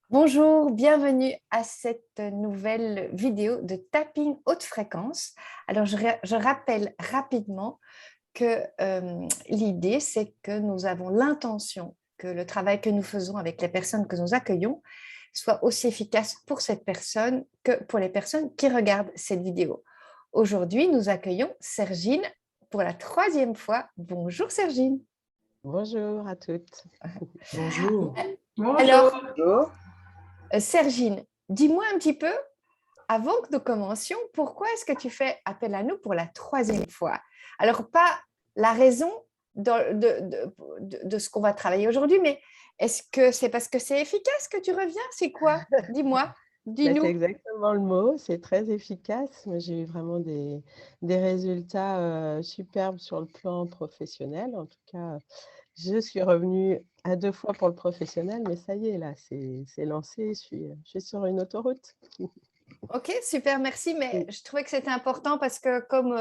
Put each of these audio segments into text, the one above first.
Bonjour, bienvenue à cette nouvelle vidéo de tapping haute fréquence. Alors, je rappelle rapidement que l'idée, c'est que nous avons l'intention que le travail que nous faisons avec les personnes que nous accueillons soit aussi efficace pour cette personne que pour les personnes qui regardent cette vidéo. Aujourd'hui, nous accueillons Sergine pour la troisième fois. Bonjour Sergine. Bonjour à toutes. Bonjour. Bonjour. Alors, Sergine, dis-moi un petit peu, avant que nous commencions, pourquoi est-ce que tu fais appel à nous pour la troisième fois? Alors, pas la raison de ce qu'on va travailler aujourd'hui, mais est-ce que c'est parce que c'est efficace que tu reviens? C'est quoi? Dis-moi, C'est dis-nous. exactement le mot, c'est très efficace. Moi, j'ai eu vraiment des résultats, superbes sur le plan professionnel. En tout cas, je suis revenue à 2 fois pour le professionnel, mais ça y est là, c'est lancé, je suis sur une autoroute. Ok, super, merci. Mais Mmh. je trouvais que c'était important parce que comme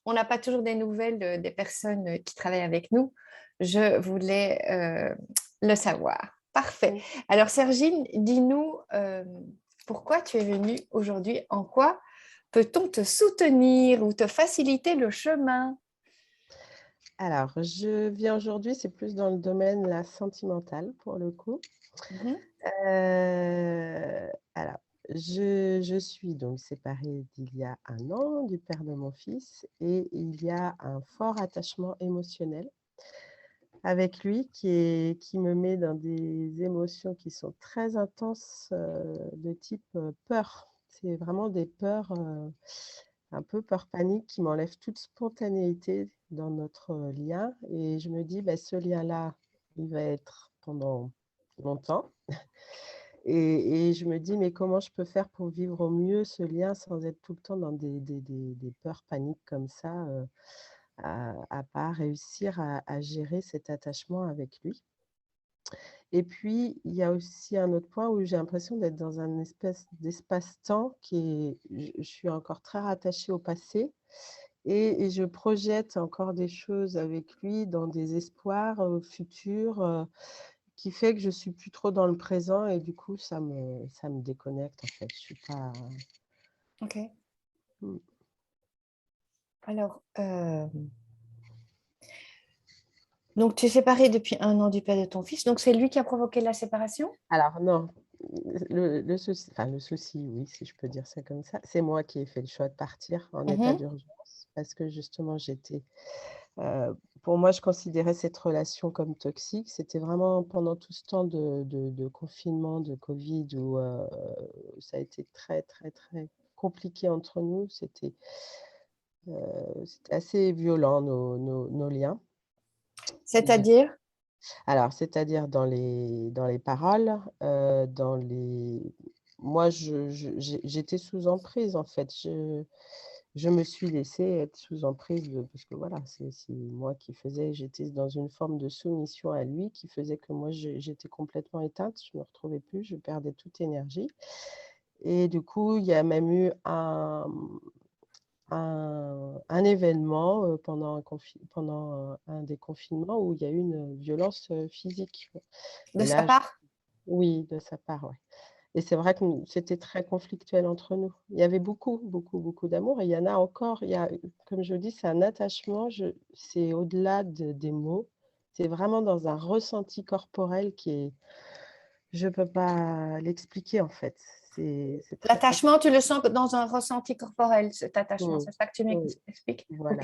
on n'a pas toujours des nouvelles des personnes qui travaillent avec nous, je voulais le savoir. Parfait. Mmh. Alors, Sergine, dis-nous pourquoi tu es venue aujourd'hui. En quoi peut-on te soutenir ou te faciliter le chemin? Alors, je viens aujourd'hui, c'est plus dans le domaine là, sentimental pour le coup. Mhm, Alors, je suis donc séparée d'il y a 1 an du père de mon fils et il y a un fort attachement émotionnel avec lui qui me met dans des émotions qui sont très intenses, de type, peur. C'est vraiment des peurs, un peu peur panique qui m'enlèvent toute spontanéité dans notre, lien et je me dis: «Bah, ce lien-là, il va être pendant longtemps». Et je me dis: «Mais comment je peux faire pour vivre au mieux ce lien sans être tout le temps dans des peurs paniques comme ça, à pas réussir à gérer cet attachement avec lui?» Et puis, il y a aussi un autre point où j'ai l'impression d'être dans un espèce d'espace-temps qui est je suis encore très rattachée au passé et je projette encore des choses avec lui dans des espoirs, futurs, qui fait que je suis plus trop dans le présent et du coup ça me déconnecte en fait. Je suis pas ok. mmh. Alors, donc tu es séparée depuis 1 an du père de ton fils. Donc c'est lui qui a provoqué la séparation? Alors non, le souci enfin le souci, oui, si je peux dire ça comme ça, c'est moi qui ai fait le choix de partir en état Mhm, d'urgence parce que justement pour moi, je considérais cette relation comme toxique. C'était vraiment pendant tout ce temps de confinement, de covid où, ça a été très, très, très compliqué entre nous. C'était assez violent nos liens. J c'est-à-dire? Alors, c'est-à-dire dans les paroles, dans les moi, j'étais sous emprise, en fait. Je me suis laissée être sous emprise de parce que voilà, c'est moi qui faisais j'étais dans une forme de soumission à lui qui faisait que moi, j'étais complètement éteinte. Je ne me retrouvais plus, je perdais toute énergie et du coup, il y a même eu un événement, pendant un des confinements où il y a eu une violence, physique De et sa là part? oui, de sa part, ouais et c'est vrai que c'était très conflictuel entre nous. Il y avait beaucoup, beaucoup, beaucoup d'amour et il y en a encore. Il y a comme je dis, c'est un attachement, c'est au-delà des mots. C'est vraiment dans un ressenti corporel qui est je peux pas l'expliquer, en fait. C'est très, très L'attachement, tu le sens que dans un ressenti corporel, cet attachement, mmh, c'est ça que tu oui, m'expliques? Ok. voilà.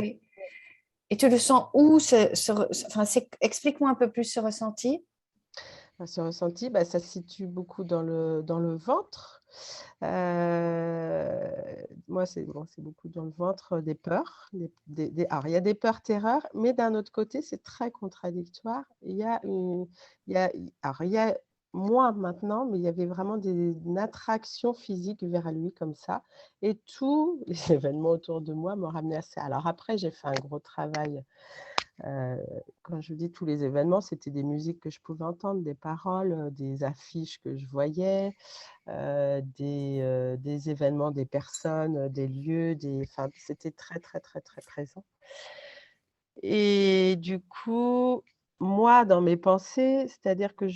Et tu le sens où enfin, explique-moi un peu plus ce ressenti. Ce ressenti, bah, ça se situe beaucoup dans le ventre. Moi, c'est bon, c'est beaucoup dans le ventre, des peurs, alors il y a des peurs terreurs, mais d'un autre côté, c'est très contradictoire. Il y a moins maintenant, mais il y avait vraiment une attraction physique vers lui comme ça et tous les événements autour de moi m'ont ramené à ça. Alors après, j'ai fait un gros travail. Quand je dis tous les événements, c'était des musiques que je pouvais entendre, des paroles, des affiches que je voyais, des événements, des personnes, des lieux, enfin, c'était très, très, très, très présent et du coup, moi, dans mes pensées, c'est-à-dire que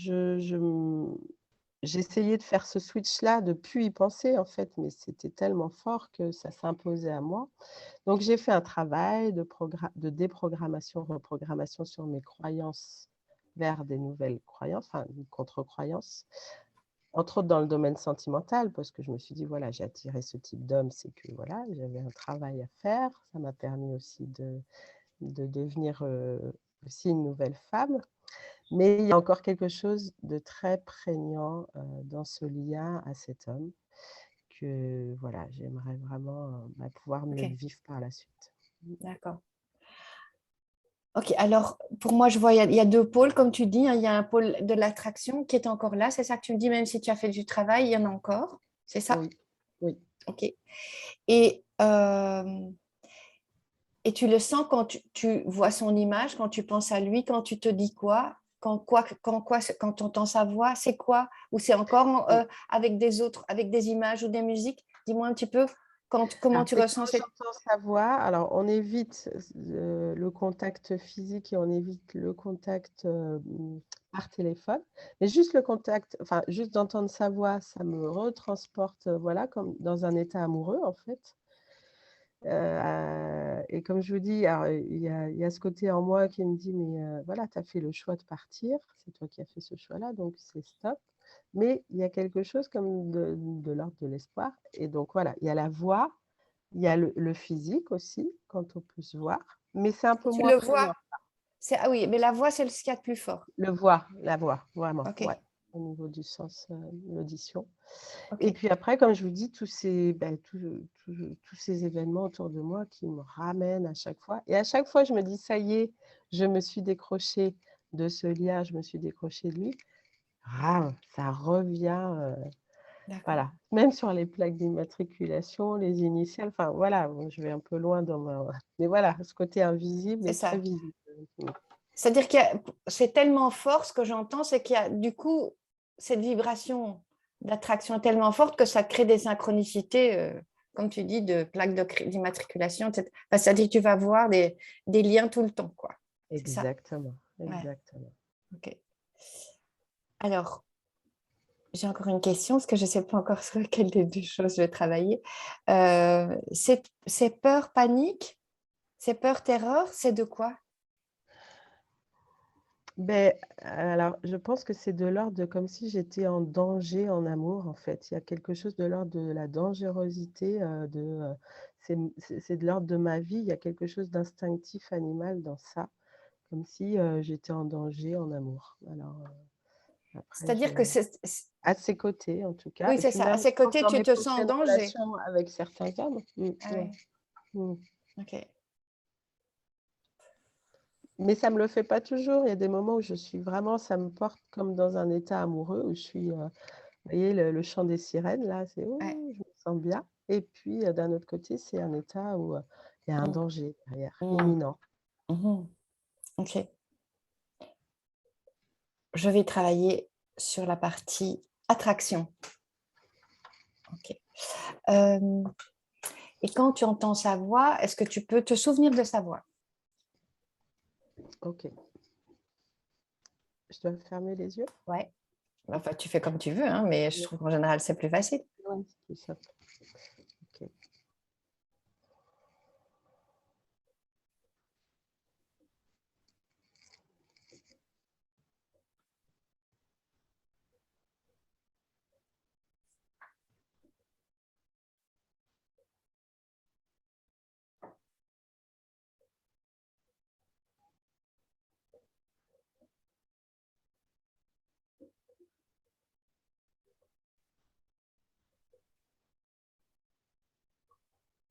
j'essayais de faire ce switch-là, de plus y penser en fait, mais c'était tellement fort que ça s'imposait à moi. Donc j'ai fait un travail de déprogrammation, reprogrammation sur mes croyances vers des nouvelles croyances, enfin une contre-croyance, entre autres dans le domaine sentimental, parce que je me suis dit: «Voilà, j'ai attiré ce type d'homme, c'est que voilà, j'avais un travail à faire». Ça m'a permis aussi de devenir, aussi une nouvelle femme. Mais il y a encore quelque chose de très prégnant, dans ce lien à cet homme que voilà, j'aimerais vraiment, pouvoir mieux le Ok, vivre par la suite. d'accord. Ok, alors pour moi, je vois, il y a deux pôles, comme tu dis, hein. Il y a un pôle de l'attraction qui est encore là, c'est ça que tu me dis, même si tu as fait du travail, il y en a encore, c'est ça? Oui, oui. Ok. Et, euh, et tu le sens quand tu vois son image, quand tu penses à lui, quand tu te dis quoi, quand tu entends sa voix, c'est quoi? Ou c'est encore avec des autres, avec des images ou des musiques? Dis-moi un petit peu comment Alors tu c'est ressens quand cette... j'entends sa voix, alors on évite, le contact physique et on évite le contact, par téléphone. Mais juste le contact, enfin juste d'entendre sa voix, ça me retransporte, voilà, comme dans un état amoureux en fait. Et comme je vous dis, alors, il y a ce côté en moi qui me dit: «Mais, voilà, tu as fait le choix de partir, c'est toi qui as fait ce choix-là, donc c'est stop». Mais il y a quelque chose comme de l'ordre de l'espoir et donc voilà, il y a la voix, il y a le physique aussi, quand on peut se voir, mais c'est un peu Tu moins le vois? prégnant. Ah oui, mais la voix, c'est ce qu'il y a de plus fort. La voix, vraiment, Ok, ouais, au niveau du sens, l'audition. ok. Et puis après, comme je vous dis, tous ces événements autour de moi qui me ramènent à chaque fois et à chaque fois, je me dis: «Ça y est, je me suis décrochée de ce lien, je me suis décrochée de lui». Rame, ça revient, D'accord. voilà. Même sur les plaques d'immatriculation, les initiales, enfin voilà, bon, je vais un peu loin dans ma mais voilà, ce côté invisible C'est est très ça. visible. Mmh. C'est-à-dire c'est tellement fort, ce que j'entends, c'est qu'il y a du coup cette vibration d'attraction est tellement forte que ça crée des synchronicités, comme tu dis, de plaques d'immatriculation, etc. Enfin, c'est-à-dire que tu vas voir des liens tout le temps, quoi. C'est ça? Exactement, Ouais, exactement. ok. Alors, j'ai encore une question, parce que je ne sais pas encore sur laquelle des deux choses je vais travailler. Ces peurs, panique, ces peurs, terreur, c'est de quoi? Beh, alors je pense que c'est de l'ordre de comme si j'étais en danger en amour, en fait. Il y a quelque chose de l'ordre de la dangerosité, c'est de l'ordre de ma vie. Il y a quelque chose d'instinctif animal dans ça, comme si, j'étais en danger en amour. Alors, après je C'est-à-dire que à ses côtés en tout cas oui, et c'est puis ça. À même je ses pense côtés, dans tu mes te sens en prochaines danger. relations avec certains hommes. Ah Ouais. oui, Mmh. ok. Mais ça me le fait pas toujours. Il y a des moments où je suis vraiment ça me porte comme dans un état amoureux où je suis, vous voyez le chant des sirènes là, c'est: Ouais. «Ouh», je me sens bien et puis, d'un autre côté, c'est un état où, il y a un Mm. danger derrière, Mm. imminent. Mhm. Ok. Je vais travailler sur la partie attraction. Ok. Euh, et quand tu entends sa voix, est-ce que tu peux te souvenir de sa voix? OK. Je dois fermer les yeux? Ouais. Enfin, tu fais comme tu veux, hein, mais je Ouais, trouve qu'en général, c'est plus facile. ouais, c'est plus simple. OK.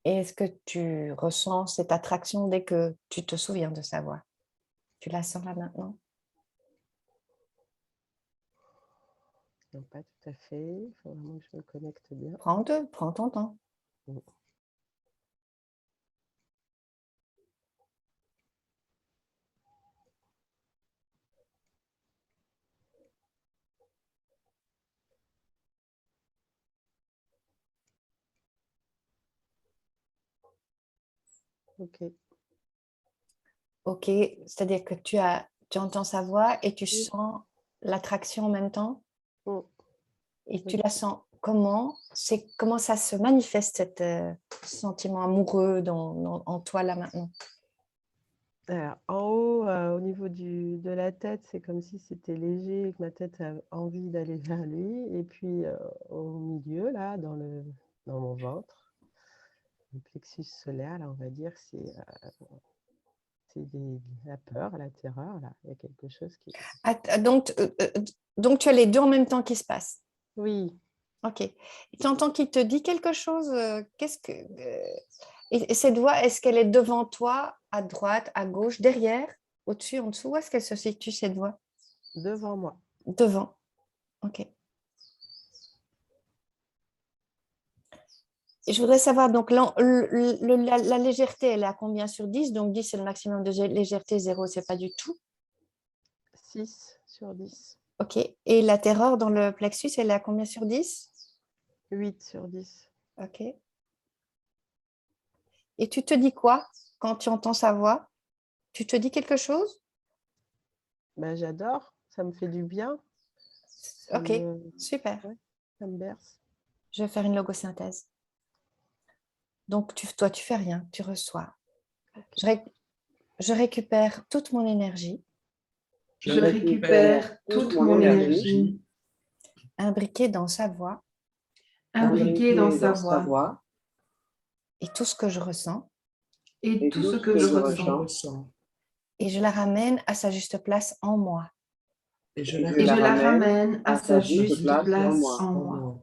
Et est-ce que tu ressens cette attraction dès que tu te souviens de sa voix? Tu la sens là maintenant? Non, pas tout à fait, il faut vraiment que je me connecte bien. Prends ton temps. Mmh. OK. Ok, c'est-à-dire que tu entends sa voix et tu Mmh. sens l'attraction en même temps? Mmh. Et tu Oui. la sens comment? Comment ça se manifeste, ce sentiment amoureux en toi là maintenant? Alors, en haut, au niveau de la tête, c'est comme si c'était léger et que ma tête a envie d'aller vers lui. Et puis, au milieu, là, dans mon ventre, le plexus solaire, là, on va dire, c'est la peur, la terreur, là. Il y a quelque chose qui... Donc, tu as les deux en même temps qui se passent. Oui, Ok. Et tu entends qu'il te dit quelque chose? Qu'est-ce que et cette voix, est-ce qu'elle est devant toi, à droite, à gauche, derrière, au-dessus, en dessous? Où est-ce qu'elle se situe cette voix? devant moi. Devant. Ok. Et je voudrais savoir, donc la légèreté, elle est à combien sur 10? Donc 10, c'est le maximum de légèreté, 0, c'est pas du tout. 6 sur 10. Ok. Et la terreur dans le plexus, elle est à combien sur 10? 8 sur 10. Ok. Et tu te dis quoi quand tu entends sa voix? Tu te dis quelque chose? Bah, j'adore, ça me fait du bien. Ça Ok, me, super. ouais, ça me berce. Je vais faire une logosynthèse. Donc, toi, tu fais rien, tu reçois. Ok. Je récupère toute mon énergie, Je récupère toute mon énergie imbriquée dans sa voix imbriquée dans sa voix et tout ce que je ressens, et tout ce que je ressens. et je la ramène à sa juste place en moi. Et je la ramène à sa juste place en moi.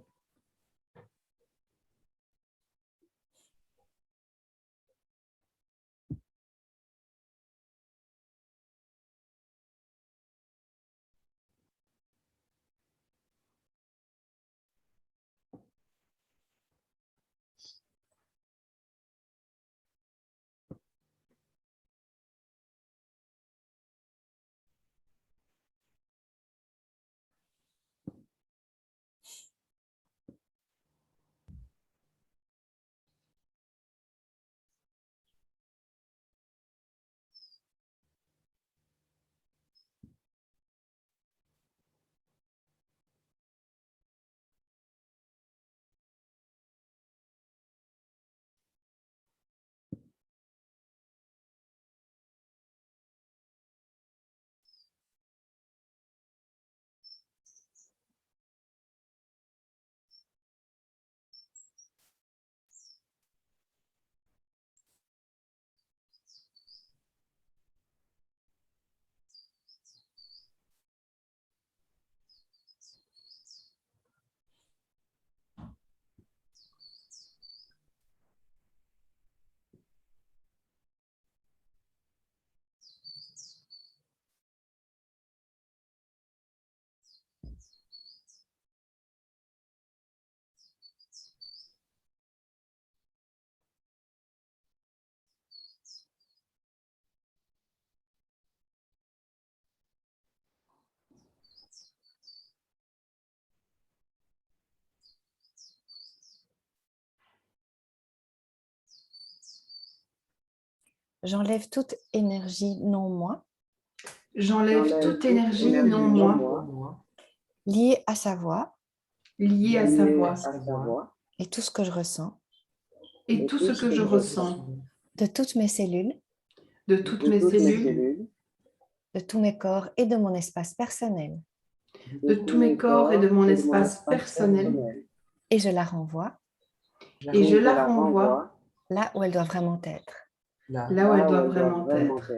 J'enlève toute énergie non moi, J'enlève toute énergie non moi liée à sa voix liée à sa voix et tout ce que je ressens, et tout ce que je ressens de toutes mes cellules, de toutes mes cellules, de tous mes corps et de mon espace personnel. de tous mes corps et de mon espace personnel. Et je la renvoie Et je la renvoie là où elle doit vraiment être. là où elle doit vraiment être.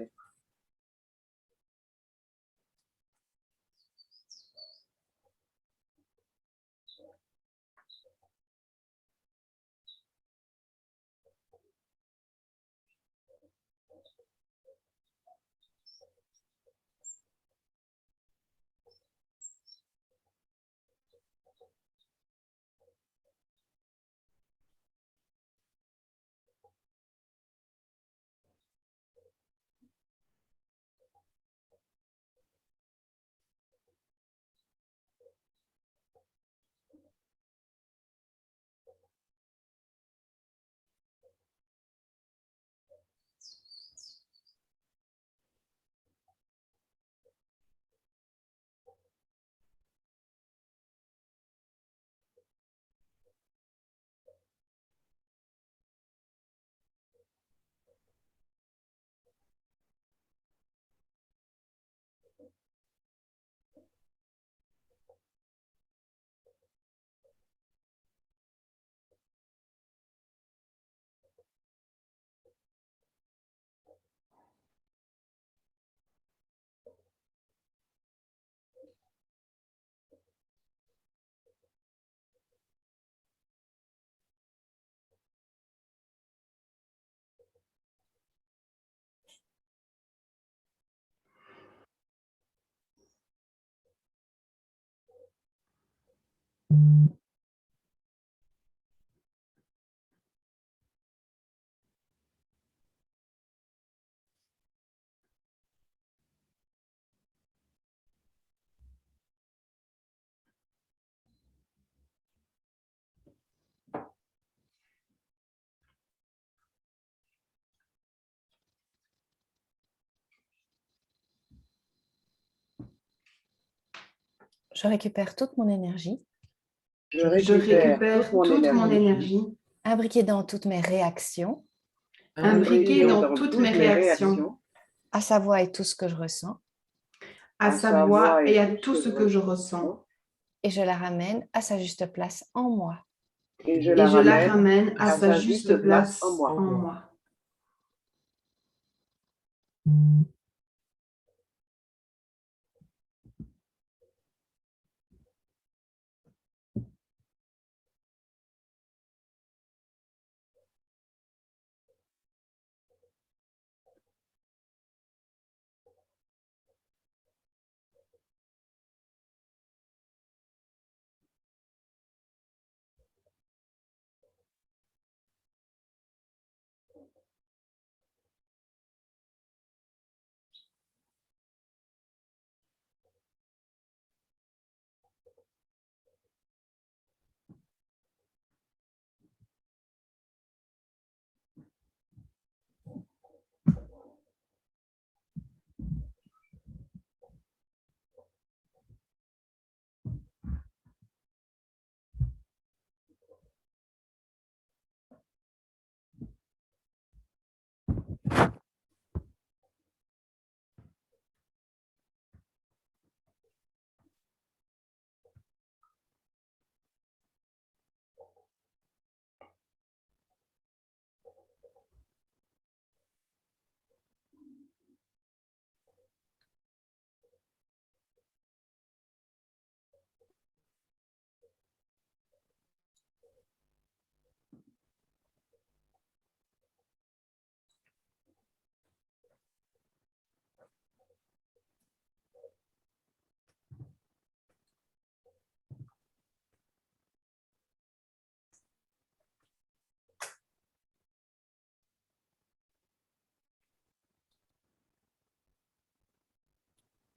Je récupère toute mon énergie, Je récupère toute mon énergie, imbriquée dans toutes mes réactions, imbriquée dans toutes mes réactions, à sa voix et tout ce que je ressens, à sa voix et à tout ce que je ressens, et je la ramène à sa juste place en moi. et je la ramène à sa juste place en moi.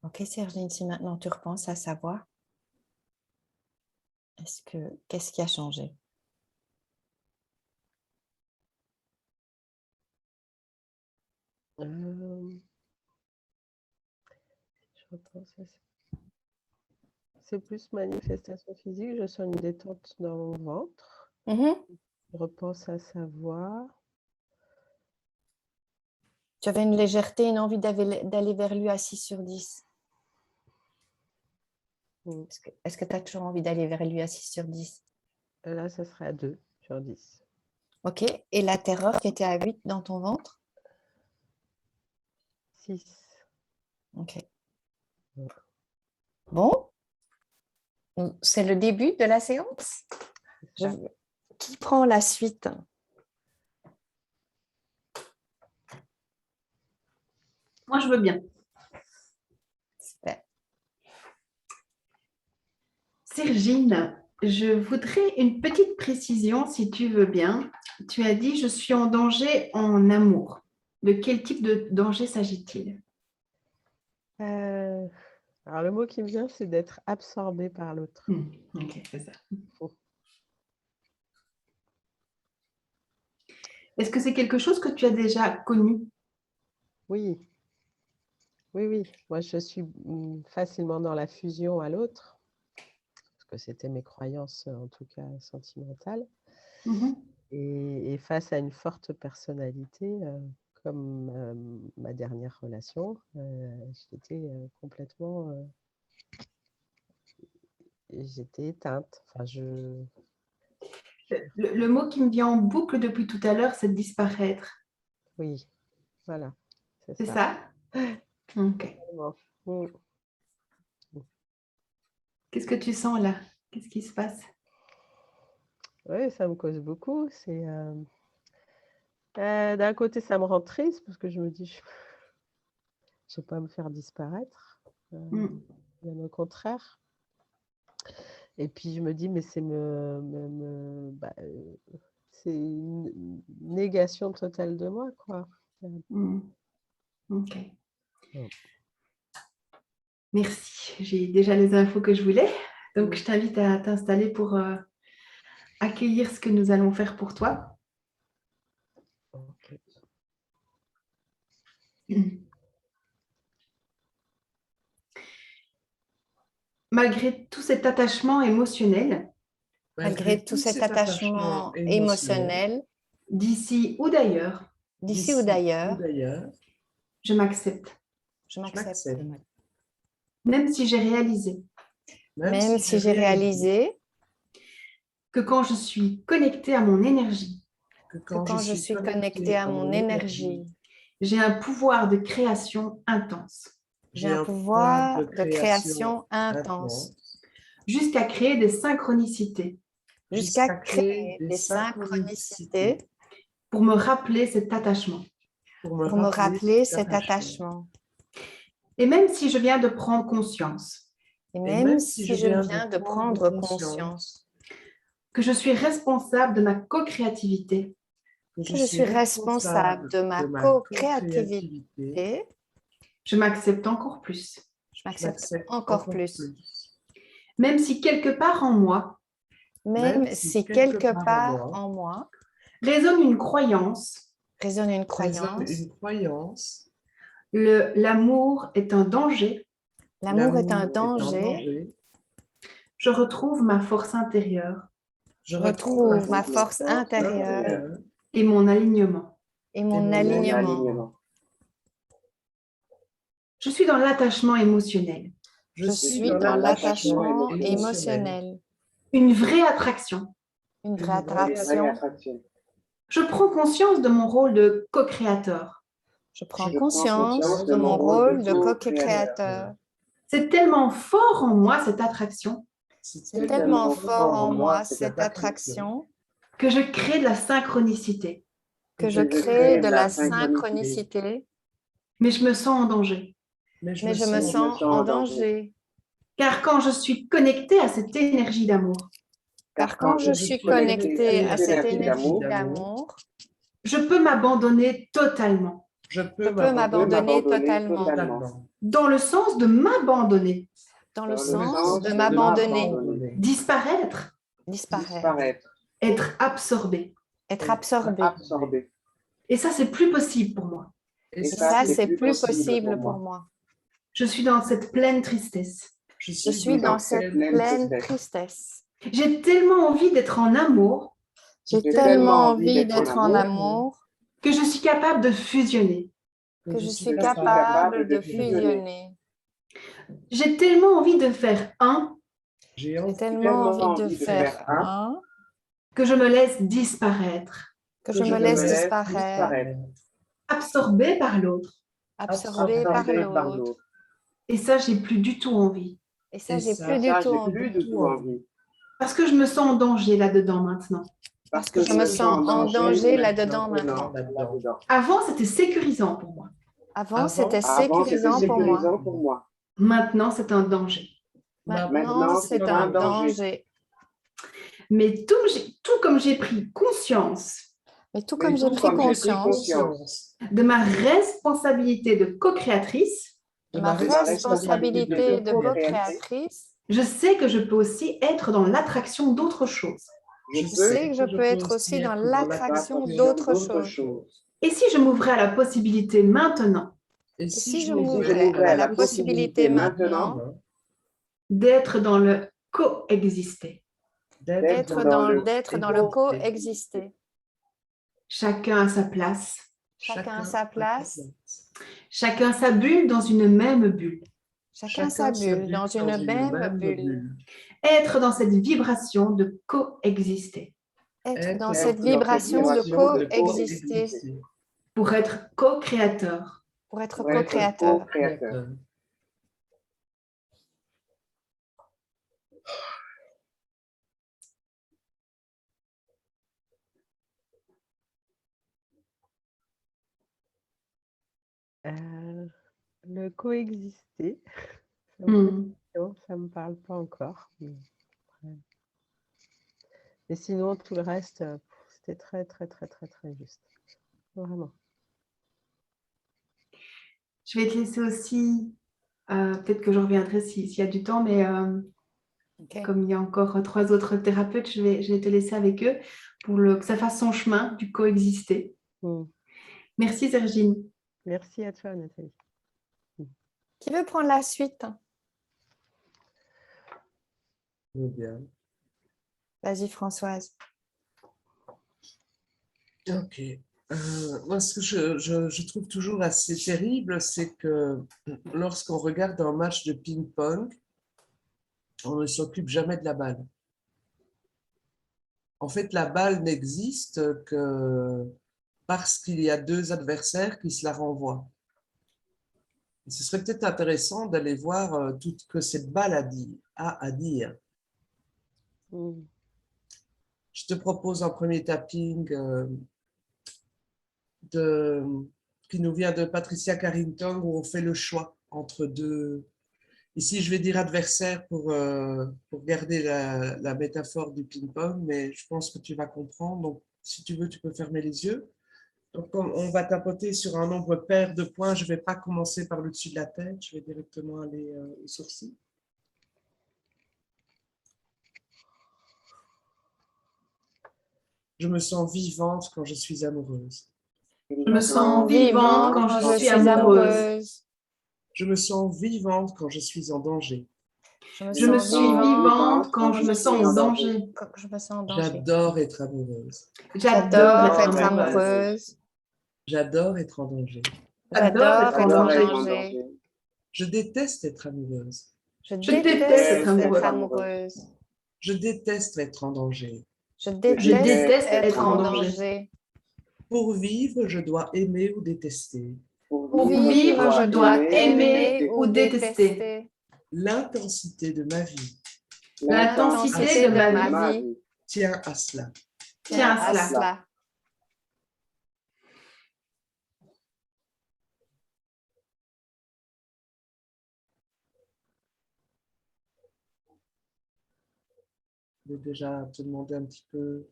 Ok, Sergine, si maintenant tu repenses à sa voix, qu'est-ce qui a changé? Je repense à ça. C'est plus manifestation physique. Je sens une détente dans mon ventre. Je repense à sa voix. Tu avais une légèreté, une envie d'aller vers lui à 6 sur 10. Est-ce que tu as toujours envie d'aller vers lui à 6 sur 10? Là, ça serait à 2 sur 10. Ok. Et la terreur qui était à 8 dans ton ventre? 6. Ok. Bon. C'est le début de la séance. Qui prend la suite? Moi, je veux bien. Super. Sergine, je voudrais une petite précision, si tu veux bien. Tu as dit, je suis en danger en amour. De quel type de danger s'agit-il? Alors, le mot qui me vient, c'est d'être absorbé par l'autre. Ok, c'est ça. Est-ce que c'est quelque chose que tu as déjà connu? Oui. Oui, oui. Moi, je suis facilement dans la fusion à l'autre, parce que c'était mes croyances, en tout cas sentimentales. Et face à une forte personnalité, comme ma dernière relation, j'étais complètement... j'étais éteinte. Enfin, Le mot qui me vient en boucle depuis tout à l'heure, c'est disparaître. Oui, voilà, C'est ça? Ok. Qu'est-ce que tu sens là? Qu'est-ce qui se passe? Oui, ça me cause beaucoup. C'est d'un côté, ça me rend triste parce que je me dis, je ne vais pas me faire disparaître. Bien au contraire. Et puis je me dis, mais c'est une négation totale de moi, quoi. Ok. Mm. Merci. J'ai déjà les infos que je voulais. Donc, je t'invite à t'installer pour accueillir ce que nous allons faire pour toi. Ok. Malgré tout cet attachement émotionnel, Malgré tout cet attachement émotionnel, d'ici ou d'ailleurs, d'ici ou d'ailleurs, je m'accepte. je m'accepte. Même si j'ai réalisé Même si j'ai réalisé que quand je suis connectée à mon énergie, que quand je suis connectée à mon énergie, j'ai un pouvoir de création intense, j'ai un pouvoir de création intense, jusqu'à créer des synchronicités jusqu'à créer des synchronicités pour me rappeler cet attachement. pour me rappeler cet attachement. Et même si je viens de prendre conscience Et même si je viens de prendre conscience que je suis responsable de ma co-créativité, que je suis responsable de ma co-créativité, je m'accepte encore plus. je m'accepte encore plus. Même si quelque part en moi Même si quelque part en moi résonne une croyance, résonne une croyance, l'amour est un danger, l'amour est un danger, je retrouve ma force intérieure je retrouve ma force intérieure et mon alignement. et mon alignement. Je suis dans l'attachement émotionnel, Je suis dans l'attachement émotionnel, une vraie attraction. une vraie attraction. Je prends conscience de mon rôle de co-créateur. Je prends conscience de mon rôle de co-créateur. C'est tellement fort en moi, cette attraction, C'est tellement fort en moi, cette attraction, que je crée de la synchronicité. que je crée de la synchronicité, Mais je me sens en danger. mais je me sens en danger. Car quand je suis connectée à cette énergie d'amour, Car quand je suis connectée à cette énergie d'amour, je peux m'abandonner totalement. je peux m'abandonner totalement, Dans le sens de m'abandonner, dans le sens de m'abandonner, disparaître, disparaître, être absorbé. être absorbé. Et ça, c'est plus possible pour moi. Et ça, c'est plus possible pour moi. Je suis dans cette pleine tristesse. Je suis dans cette pleine tristesse. J'ai tellement envie d'être en amour J'ai tellement envie d'être en amour que je suis capable de fusionner. que je suis capable de fusionner. J'ai tellement envie de faire un J'ai tellement envie de faire un que je me laisse disparaître, que je me laisse disparaître, absorbé par l'autre. absorbé par l'autre. Et ça, j'ai plus du tout envie. Et ça, j'ai plus du tout envie. Parce que je me sens en danger là-dedans maintenant. Parce que je me sens en danger là-dedans maintenant. Avant, c'était sécurisant pour moi. Avant, c'était sécurisant pour moi. Maintenant, c'est un danger. Maintenant, c'est un danger. Mais tout comme j'ai pris conscience Mais tout comme j'ai pris conscience de ma responsabilité de co-créatrice, de ma responsabilité de co-créatrice, je sais que je peux aussi être dans l'attraction d'autres choses. je sais que je peux être aussi dans l'attraction d'autres choses. Et si je m'ouvrais à la possibilité maintenant Et si je m'ouvrais à la possibilité maintenant d'être dans le coexister, d'être dans le coexister, chacun à sa place, chacun sa place, chacun sa bulle dans une même bulle, chacun sa bulle dans une même bulle, être dans cette vibration de coexister, être dans cette vibration de coexister pour être co-créateur. pour être co-créateur. Le coexister, ça me parle pas encore. Mais Ouais. Et sinon, tout le reste, c'était très, très, très, très, très juste. Vraiment. Je vais te laisser aussi, peut-être que je reviendrai s'il y a du temps, mais Ok. comme il y a encore 3 autres thérapeutes, je vais te laisser avec eux pour que ça fasse son chemin du coexister. Mm. Merci Sergine. Merci à toi, Nathalie. Qui veut prendre la suite? Bien. Vas-y, Françoise. Ok. Moi, ce que je trouve toujours assez terrible, c'est que lorsqu'on regarde un match de ping-pong, on ne s'occupe jamais de la balle. En fait, la balle n'existe que parce qu'il y a deux adversaires qui se la renvoient. Et ce serait peut-être intéressant d'aller voir tout ce que cette balle a à dire. Mm. Je te propose un premier tapping qui nous vient de Patricia Carrington, où on fait le choix entre deux. Ici, je vais dire adversaire pour garder la métaphore du ping-pong, mais je pense que tu vas comprendre. Donc, si tu veux, tu peux fermer les yeux. Donc, on va tapoter sur un nombre pair de points. Je ne vais pas commencer par le dessus de la tête. Je vais directement aller au sourcil. Je me sens vivante quand je suis amoureuse. Je me sens vivante quand je suis amoureuse. Je me sens vivante quand je suis en danger. Je me suis vivante quand je me sens en danger. Quand je me sens en danger. J'adore être amoureuse. J'adore être amoureuse. J'adore être en danger. J'adore être en danger. Je déteste être amoureuse. Je déteste déteste être être amoureuse. amoureuse. Je déteste être en danger. Je déteste déteste être être en en danger. danger. Pour vivre, je dois aimer ou détester. Pour vivre, je dois aimer ou détester. L'intensité de ma vie L'intensité de ma vie tient à cela. tient à cela. Je vais déjà te demander un petit peu.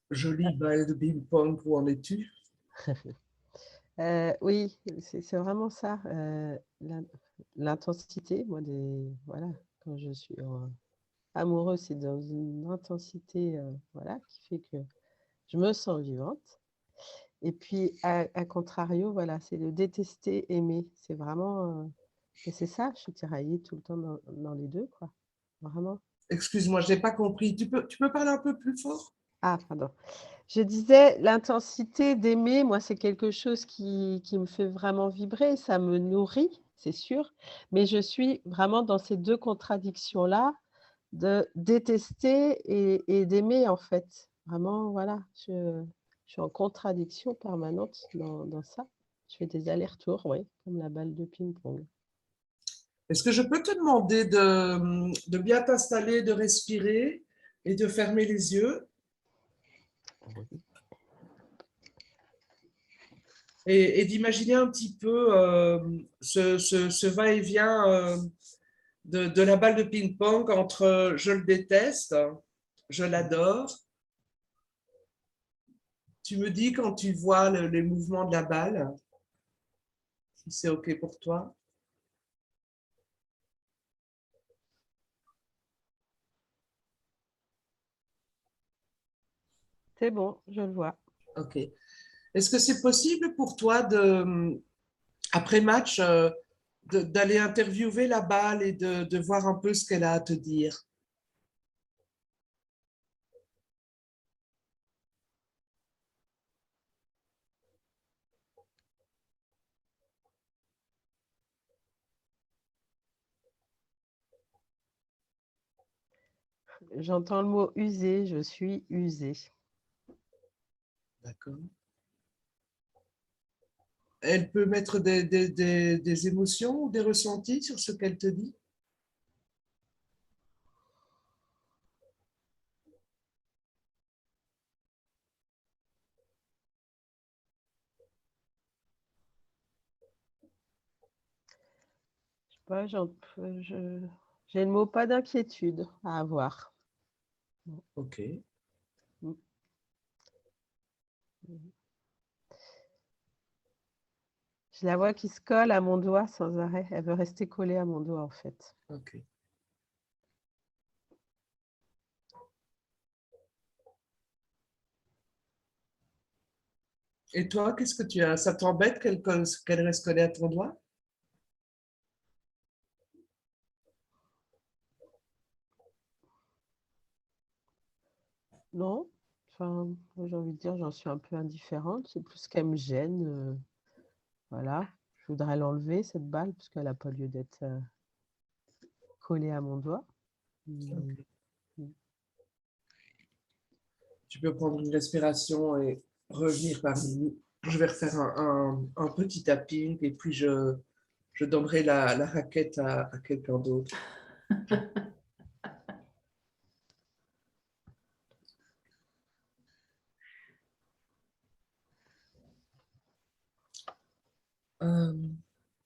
Jolie balle de ping-pong, où en es-tu? Oui, c'est vraiment ça. L'intensité, moi, voilà, quand je suis amoureuse, c'est dans une intensité voilà, qui fait que je me sens vivante. Et puis, à contrario, voilà, c'est le détester, aimer. C'est vraiment. Et c'est ça, je suis tiraillée tout le temps dans les deux, quoi. Vraiment. Excuse-moi, je n'ai pas compris. Tu peux parler un peu plus fort? Ah, pardon. Je disais, l'intensité d'aimer, moi, c'est quelque chose qui me fait vraiment vibrer, ça me nourrit, c'est sûr, mais je suis vraiment dans ces deux contradictions-là, de détester et d'aimer, en fait. Vraiment, voilà, je suis en contradiction permanente dans ça. Je fais des allers-retours, oui, comme la balle de ping-pong. Est-ce que je peux te demander de bien t'installer, de respirer et de fermer les yeux et d'imaginer un petit peu ce va-et-vient de la balle de ping-pong entre je le déteste, je l'adore. Tu me dis quand tu vois les mouvements de la balle, si c'est OK pour toi. C'est bon, je le vois. OK. Est-ce que c'est possible pour toi, après match, d'aller interviewer la balle et de voir un peu ce qu'elle a à te dire? J'entends le mot usé, je suis usée. D'accord. Elle peut mettre des émotions ou des ressentis sur ce qu'elle te dit? Je sais pas, je J'ai le mot pas d'inquiétude à avoir. Ok. Je la vois qui se colle à mon doigt sans arrêt. Elle veut rester collée à mon doigt, en fait. Ok. Et toi, qu'est-ce que tu as? Ça t'embête qu'elle reste collée à ton doigt? Non, enfin, moi, j'ai envie de dire, j'en suis un peu indifférente. C'est plus qu'elle me gêne. Voilà. Je voudrais l'enlever, cette balle, parce qu'elle n'a pas lieu d'être collée à mon doigt. Ok. Tu peux prendre une respiration et revenir parmi nous. Je vais refaire un petit tapping et puis je donnerai la raquette à quelqu'un d'autre.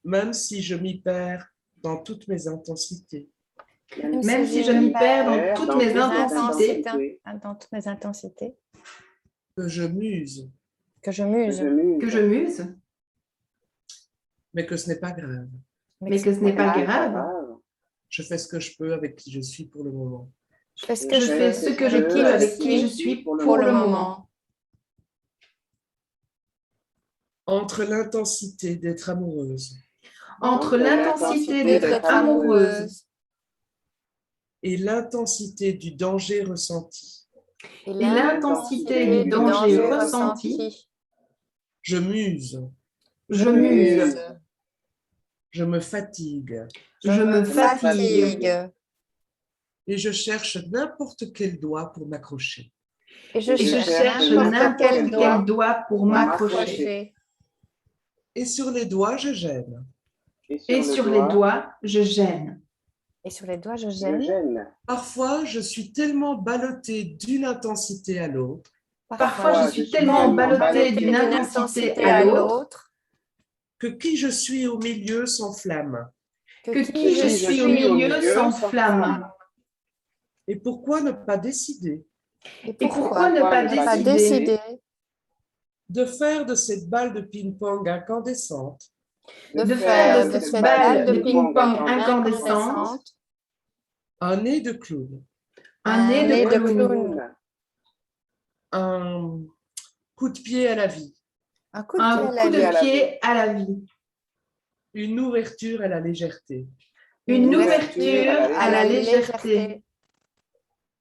Même si je m'y perds dans toutes mes intensités, Même si je m'y perds dans toutes mes intensités, dans toutes mes intensités, que je muse, que je muse, que je muse, mais que ce n'est pas grave. mais que ce n'est pas grave. Je fais ce que je peux avec qui je suis pour le moment. je fais ce Je que je fais peux ce que je peux avec qui je suis pour le moment. Entre l'intensité d'être amoureuse Entre l'intensité d'être amoureuse et l'intensité du danger ressenti, et l'intensité du danger ressenti, je muse, je muse, je me fatigue je me fatigue et je cherche n'importe quel doigt pour m'accrocher. et je et je cherche n'importe quel doigt pour m'accrocher. Et sur les doigts, je gêne. Et sur les doigts, je gêne. Et sur les doigts, je gêne. Parfois, je suis tellement ballottée d'une intensité à l'autre Parfois, je suis tellement ballottée d'une intensité à l'autre que qui je suis au milieu s'enflamme. que qui je suis au milieu s'enflamme. Et pourquoi ne pas décider Et pourquoi ne pas décider de faire de cette balle de ping-pong incandescente de faire de cette balle de ping-pong incandescente un nez de clown, un nez de clown, un coup de pied à la vie, un coup un coup de pied à la vie, une ouverture à la légèreté. une ouverture à la légèreté.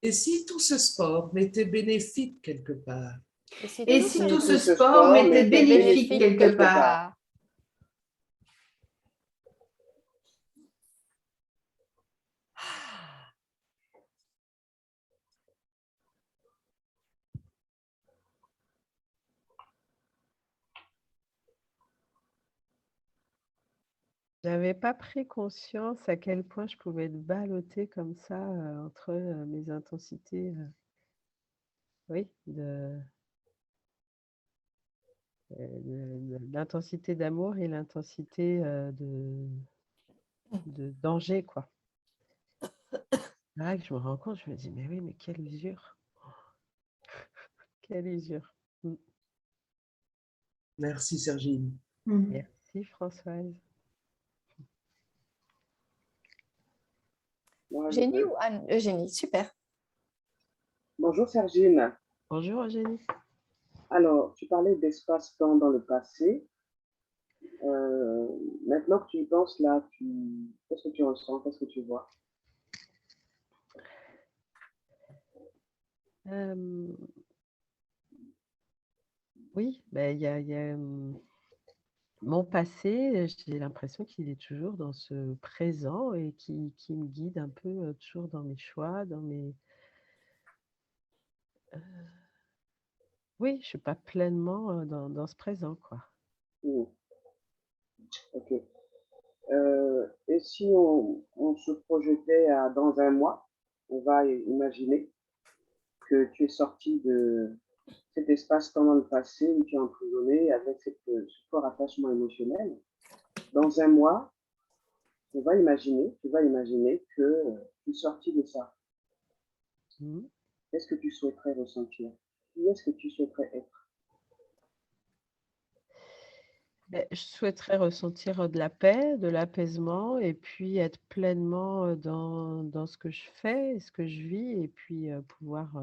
Et si tout ce sport m'était bénéfique quelque part, Et si tout ce sport m'était bénéfique quelque part, J'avais pas pris conscience à quel point je pouvais être ballottée comme ça entre mes intensités, oui, l'intensité d'amour et l'intensité de danger, quoi. Là que je me rends compte, je me dis, mais oui, mais quelle usure. Quelle usure. merci Sergine. Merci Françoise. Eugénie ou Anne? Eugénie, super. Bonjour Sergine. Bonjour Eugénie. Alors, tu parlais d'espace-temps dans le passé. Maintenant que tu y penses là, qu'est-ce que tu ressens? Qu'est-ce que tu vois? Oui, ben, il y a mon passé, j'ai l'impression qu'il est toujours dans ce présent et qui me guide un peu toujours dans mes choix, dans mes... Oui, je suis pas pleinement dans ce présent, quoi. Ok. Et si on se projetait dans un mois, on va imaginer que tu es sorti de cet espace-temps dans le passé où tu es emprisonné avec ce fort attachement émotionnel. Dans un mois, tu vas imaginer que tu es sorti de ça. Mhm. Qu'est-ce que tu souhaiterais ressentir? Qui est-ce que tu souhaiterais être? Je souhaiterais ressentir de la paix, de l'apaisement et puis être pleinement dans ce que je fais et ce que je vis et puis pouvoir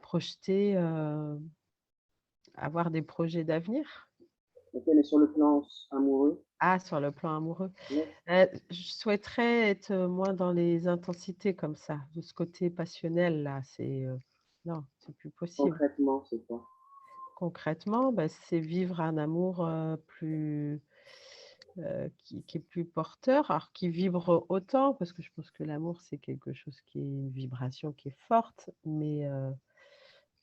projeter, avoir des projets d'avenir. Donc, elle est sur le plan amoureux. Ah, sur le plan amoureux. Oui, Je souhaiterais être moins dans les intensités comme ça, de ce côté passionnel là, non, c'est plus possible. concrètement, c'est quoi? Concrètement, c'est vivre un amour, qui est plus porteur, alors qui vibre autant, parce que je pense que l'amour, c'est quelque chose qui est une vibration qui est forte, mais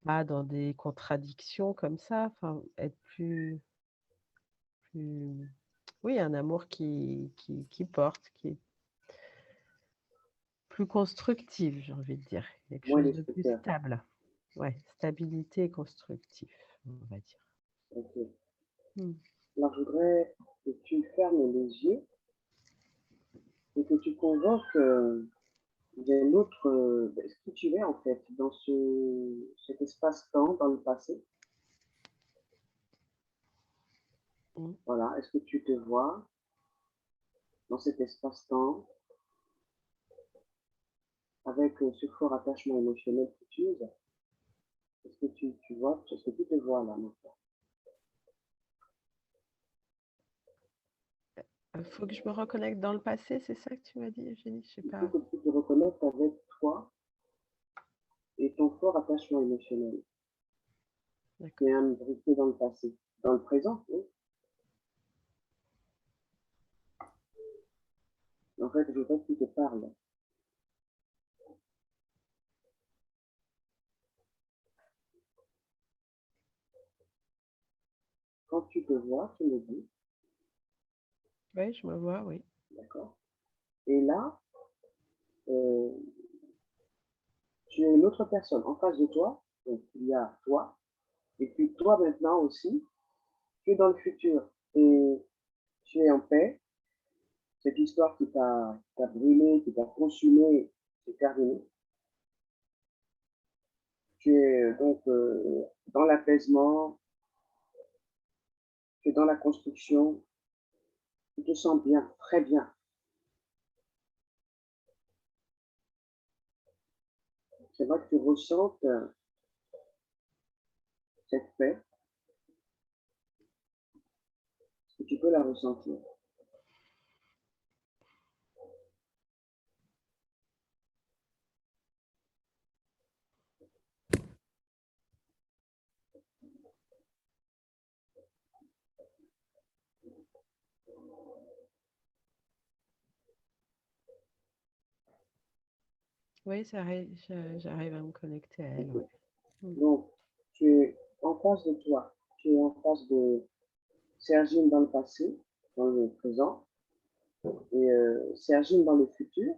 pas dans des contradictions comme ça, enfin être plus oui, un amour qui porte, qui est plus constructif, j'ai envie de dire, quelque Moins chose de plus destructeur. stable. Ouais, stabilité et constructif, on va dire. Ok. Mmh. Alors, je voudrais que tu fermes les yeux et que tu convoques un autre, ce que tu es en fait dans cet espace-temps dans le passé. Mmh. Voilà. Est-ce que tu te vois dans cet espace-temps avec ce fort attachement émotionnel que tu uses? Est-ce que tu vois, est-ce que tu te vois là maintenant? Faut que je me reconnecte dans le passé, c'est ça que tu m'as dit, Eugénie? Je sais Il faut pas. que tu te reconnectes avec toi et ton fort attachement émotionnel qui D'accord. est imbriqué dans le passé. Dans le présent, oui. En fait, je voudrais que tu te parles. Quand tu te vois, tu me dis, Oui, je me vois, oui. d'accord? Et là, euh, tu es une autre personne en face de toi. Donc, il y a toi. Et puis toi maintenant aussi, tu es dans le futur. Et tu es en paix. Cette histoire qui t'a brûlé, qui t'a consumé, c'est terminé. Tu es donc dans l'apaisement, tu es dans la construction, tu te sens bien, très bien. C'est vrai que tu ressentes cette paix, et tu peux la ressentir. Oui, j'arrive à me connecter à elle, Okay. ouais. Mmh. Donc, tu es en face de toi, tu es en face de Sergine dans le passé, dans le présent, et Sergine dans le futur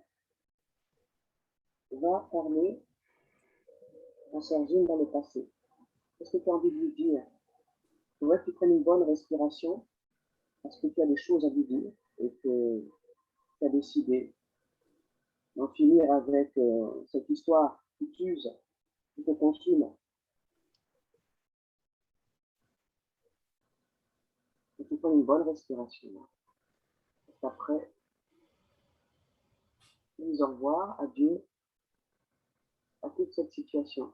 va parler à Sergine dans le passé. Qu'est-ce que tu as envie de lui dire? Il faudrait que tu prennes une bonne respiration parce que tu as des choses à lui dire et que tu as décidé d'en finir avec cette histoire qui t'use, qui te consume. Et tu prends une bonne respiration. Et après, tu dis au revoir, adieu à toute cette situation.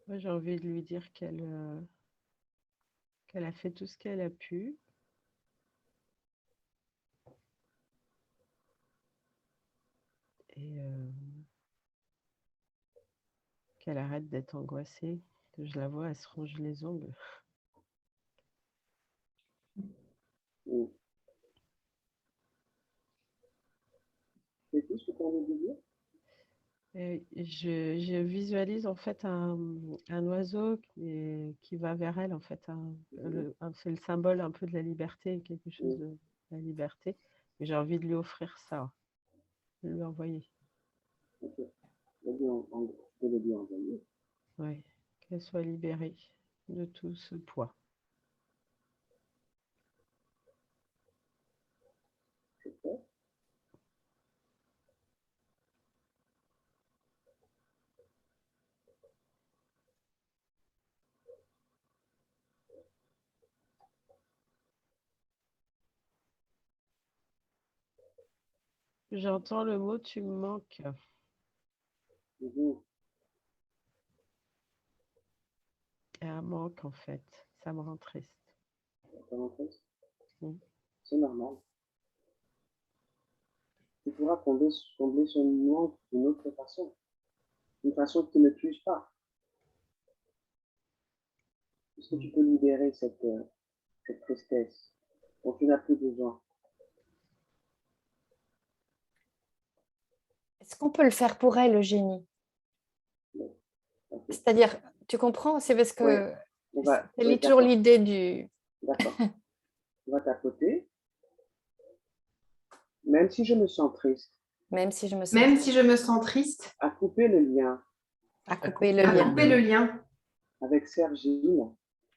Moi, j'ai envie de lui dire qu'elle a fait tout ce qu'elle a pu et qu'elle arrête d'être angoissée. Je la vois, elle se ronge les ongles. Et c'est tout ce que tu as envie de dire? Et je visualise en fait un oiseau qui va vers elle, en fait. C'est le symbole un peu de la liberté, quelque chose de la liberté. Et j'ai envie de lui offrir ça, de lui envoyer. Okay. Je peux le lui envoyer. Oui, qu'elle soit libérée de tout ce poids. Super. J'entends le mot tu me manques. Mhm. Il y a un manque en fait. Ça me rend triste. Mm. C'est normal. Tu pourras combler ce manque d'une autre façon. Une façon qui ne t'use pas. Est-ce que tu peux libérer cette tristesse dont tu n'as plus besoin? Est-ce qu'on peut le faire pour elle, Eugénie? Okay. C'est-à-dire, tu comprends? C'est parce que Ouais. c'est toujours l'idée du... D'accord. On va tapoter. Même si je me sens triste. Même si je me sens Même si je me sens triste, À couper le lien à couper le à lien couper le lien avec Sergine,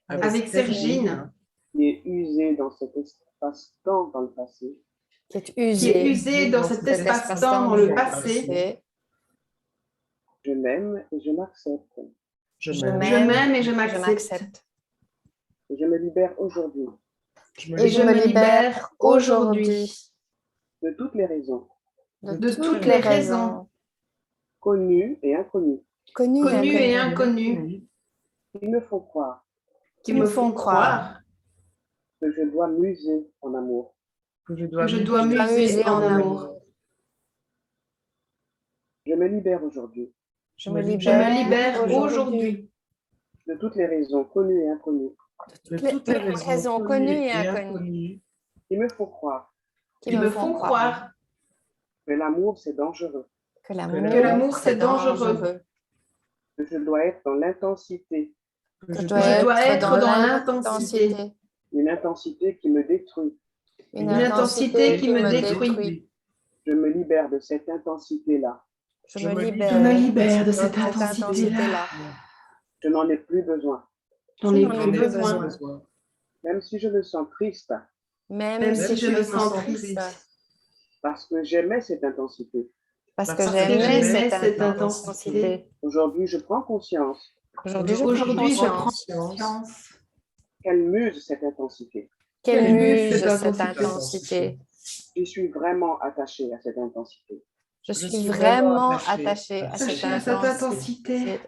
avec Sergine, qui est usée dans cet espace-temps dans le passé. qui est qui est usée usée dans cet espace-temps dans le passé. et Je m'aime et je m'accepte. Je je m'aime. Je m'aime et je je m'accepte. m'accepte. Et je me libère aujourd'hui Et je me libère aujourd'hui de toutes les raisons de toutes les raisons connues et inconnues connues Connues et inconnues inconnues qui me font croire qui me font croire que je dois muser en amour. Que je que je dois dois muser muser en en amour. Je me libère aujourd'hui Je me Je me libère libère aujourd'hui aujourd'hui de toutes les raisons connues et inconnues De toutes les raisons connues et inconnues qui me font croire qui me font croire que l'amour c'est dangereux, que que l'amour c'est dangereux, que je dois être dans l'intensité, que je que dois je dois être être dans l'intensité, l'intensité, une intensité qui me détruit. une une intensité qui me détruit. Je me libère de cette intensité-là. Je me Je libère me libère de cette cette intensité-là. Je n'en ai plus besoin. J'en ai J'en ai plus plus besoin. Même si je me sens triste, même si je me sens triste, parce que j'aimais cette intensité. parce que parce que j'aimais j'aimais cette cette intensité. intensité. Aujourd'hui, je prends conscience Aujourd'hui, je prends Aujourd'hui, je prends conscience conscience qu'elle muse cette intensité. qu'elle muse cette cette intensité. intensité. Je suis vraiment attachée à cette intensité. Je suis vraiment attachée à Attachée cette à cette intensité. intensité.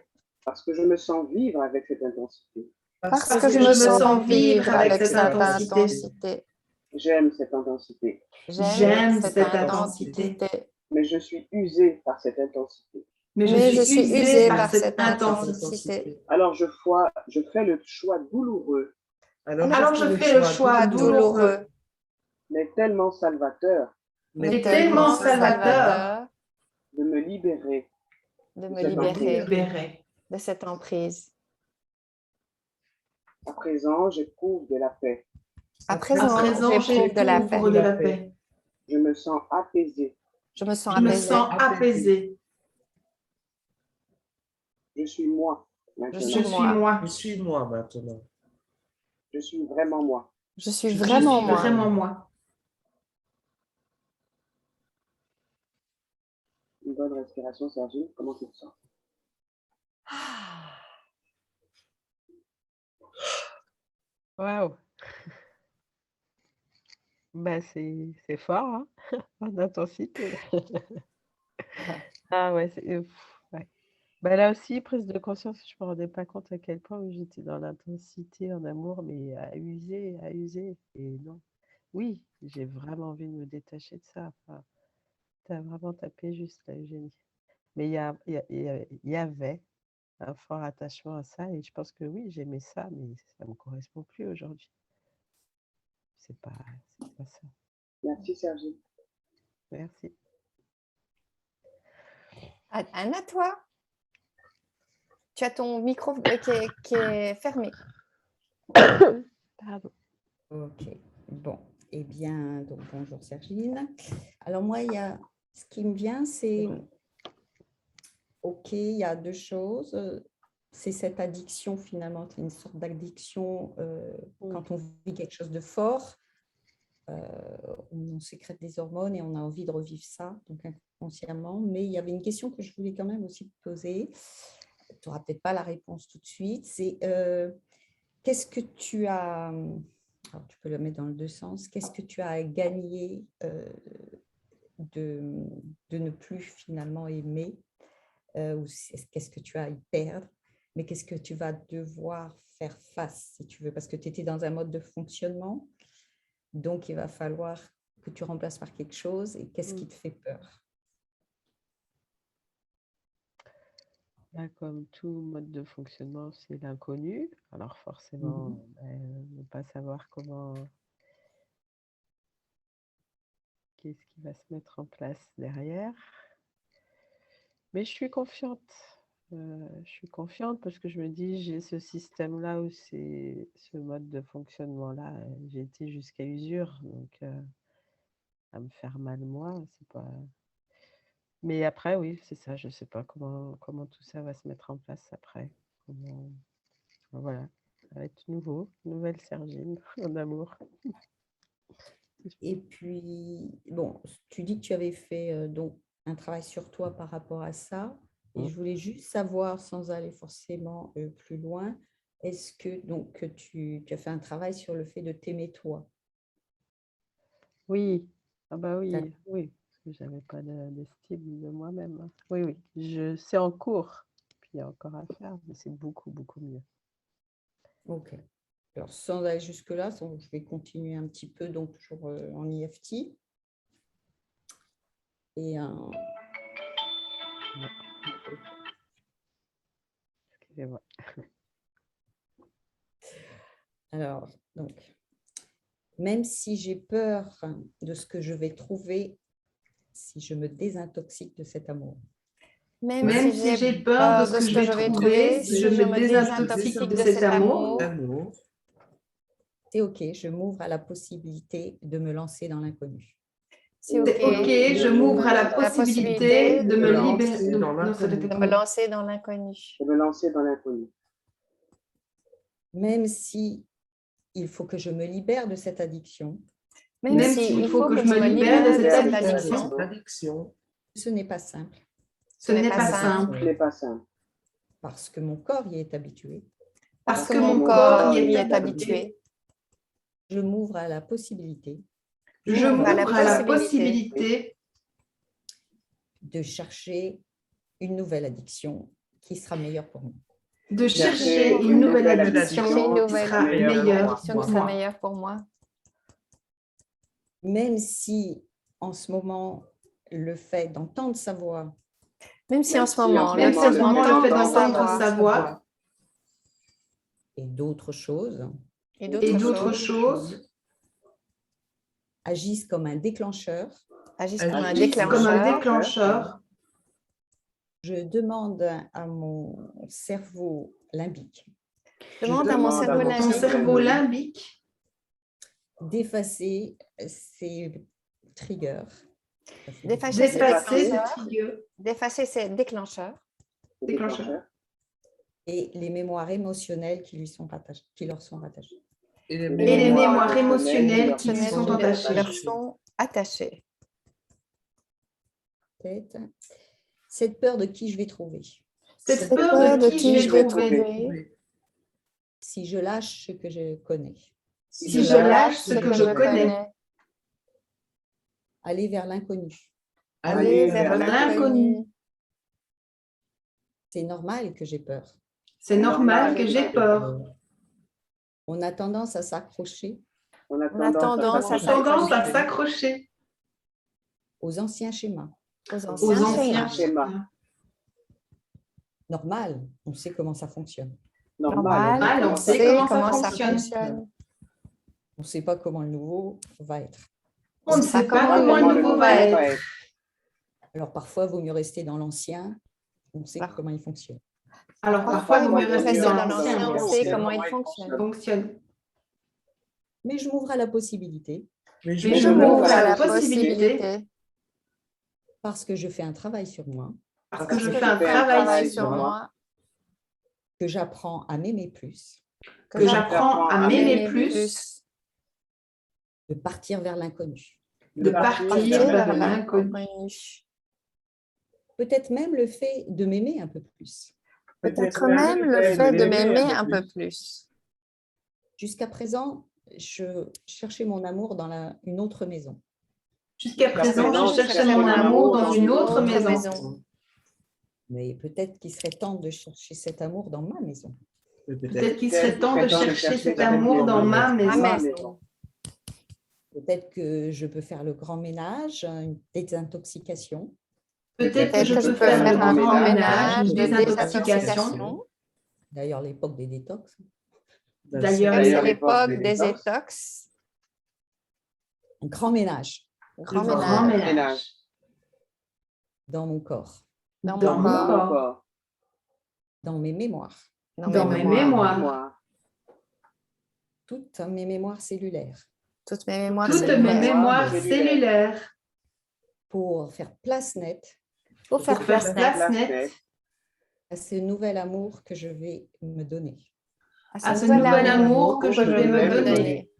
Parce que je me sens vivre avec cette intensité. Parce que je me sens vivre avec cette intensité. J'aime cette intensité. J'aime cette intensité. Mais je suis usée par cette intensité. Mais je suis usée par cette intensité. Alors je fais le choix douloureux, Alors je fais le choix douloureux, mais tellement salvateur, mais tellement salvateur de me libérer de de me cette emprise. libérée. de cette emprise. À présent, j'éprouve de la paix. À À présent, j'éprouve de la paix. j'éprouve de la paix. Je me sens apaisée. Je me sens Je me apaisée. sens apaisée. Je suis moi maintenant. Je Je suis moi. Je suis moi maintenant. Je suis vraiment moi. Je suis Je vraiment suis moi. vraiment moi. Une bonne respiration, Sergine. Comment tu te sens? Waouh! Bah, c'est fort, hein, en intensité. Ah ouais, ouais. Bah, là aussi, prise de conscience, je me rendais pas compte à quel point j'étais dans l'intensité en amour, mais à user et non. Oui, j'ai vraiment envie de me détacher de ça. Enfin, tu as vraiment tapé juste là, Eugénie. Mais il y avait un fort attachement à ça et je pense que oui, j'aimais ça, mais ça me correspond plus aujourd'hui. C'est pas ça. Merci, Sergine. Merci. Anna, toi, tu as ton micro qui est fermé. Pardon. Ok, bon, eh bien, donc bonjour Sergine. Alors moi, ce qui me vient, c'est OK, il y a deux choses. C'est cette addiction, finalement, c'est une sorte d'addiction quand on vit quelque chose de fort. On sécrète des hormones et on a envie de revivre ça, donc inconsciemment. Mais il y avait une question que je voulais quand même aussi te poser. Tu n'auras peut-être pas la réponse tout de suite. C'est qu'est-ce que tu as, alors tu peux le mettre dans le deux sens, qu'est-ce que tu as gagné de ne plus finalement aimer ou qu'est-ce que tu as à y perdre, mais qu'est-ce que tu vas devoir faire face, si tu veux, parce que tu étais dans un mode de fonctionnement. Donc, il va falloir que tu remplaces par quelque chose. Et qu'est-ce qui te fait peur? Là, comme tout mode de fonctionnement, c'est l'inconnu. Alors forcément, ne pas savoir qu'est-ce qui va se mettre en place derrière. Mais je suis confiante. Je suis confiante parce que je me dis, j'ai ce système-là ou ce mode de fonctionnement-là. J'ai été jusqu'à usure, donc à me faire mal moi, c'est pas. Mais après, oui, c'est ça. Je sais pas comment tout ça va se mettre en place après. Voilà, ça va être nouveau, nouvelle Sergine en amour. Et puis, bon, tu dis que tu avais fait donc un travail sur toi par rapport à ça. Et je voulais juste savoir, sans aller forcément plus loin, est-ce que donc que tu as fait un travail sur le fait de t'aimer toi? Oui, ah bah oui, D'accord. oui, parce que j'avais pas d'estime de moi-même. Oui, c'est en cours. Puis il y a encore à faire, mais c'est beaucoup, beaucoup mieux. Ok. Alors, sans aller jusque-là, je vais continuer un petit peu, donc toujours en EFT. Et Excusez-moi. alors, donc, même si j'ai peur de ce que je vais trouver si je me désintoxique de cet amour. Même si j'ai peur de ce que je vais trouver si je me désintoxique de cet amour, c'est OK, je m'ouvre à la possibilité de me lancer dans l'inconnu. c'est OK, je m'ouvre à la possibilité de me libérer, de me lancer dans l'inconnu. De me lancer dans l'inconnu. Même si il faut que je me libère de cette addiction. Même s'il faut que je me libère de cette addiction. Ce n'est pas simple. Ce n'est pas simple. Ce n'est pas simple. Parce que mon corps y est habitué. Parce que mon corps y est habitué. Je m'ouvre à la possibilité. Je m'ouvre à la possibilité de chercher une nouvelle addiction qui sera meilleure pour moi. De chercher une nouvelle addiction qui sera meilleure pour moi. Même si en ce moment, le fait d'entendre sa voix, le fait d'entendre sa voix et d'autres choses, agissent comme un déclencheur. Je demande à mon cerveau limbique d'effacer ces triggers, d'effacer ces déclencheurs et les mémoires émotionnelles qui leur sont rattachées. Et les mémoires émotionnelles qui lui sont attachées. Cette peur de qui je vais trouver. Cette peur de qui je vais trouver. Si je lâche ce que je connais. Si je lâche ce que je connais. Aller vers l'inconnu. Aller vers l'inconnu. C'est normal que j'ai peur. C'est normal que j'ai peur. On a tendance à s'accrocher. On a tendance à s'accrocher aux anciens schémas. Aux anciens schémas. Normal, on sait comment ça fonctionne. Normal, on sait comment ça fonctionne. On ne sait pas comment le nouveau va être. On ne sait pas comment le nouveau va être. Alors parfois, il vaut mieux rester dans l'ancien, on sait comment il fonctionne. Alors parfois, il vaut mieux rester dans l'ancien, on sait comment il fonctionne. Mais je m'ouvre à la possibilité. Je m'ouvre à la possibilité. Parce que je fais un travail sur moi. Parce que je que fais un travail sur moi, que j'apprends à m'aimer plus, que j'apprends à m'aimer plus, de partir vers l'inconnu. de partir vers l'inconnu. Peut-être même le fait de m'aimer un peu plus. Peut-être même le fait de m'aimer un peu plus. Jusqu'à présent, je cherchais mon amour dans une autre maison. Jusqu'à présent, je cherchais mon amour dans une autre maison. Mais peut-être qu'il serait temps de chercher cet amour dans ma maison. Peut-être qu'il serait temps de chercher cet amour dans ma maison. Peut-être que je peux faire le grand ménage, une désintoxication. Peut-être que je peux faire le grand ménage, une désintoxication. D'ailleurs, l'époque des détox. D'ailleurs, C'est l'époque des détox. Un grand ménage grand ménage dans mon corps, dans mon corps, dans mes mémoires, dans mes mémoires, toutes mes mémoires cellulaires, Toutes mes mémoires toutes mes mémoires cellulaires, pour faire place nette Pour faire place nette à à ce nouvel amour que je vais me donner. ce nouvel amour que je vais me donner.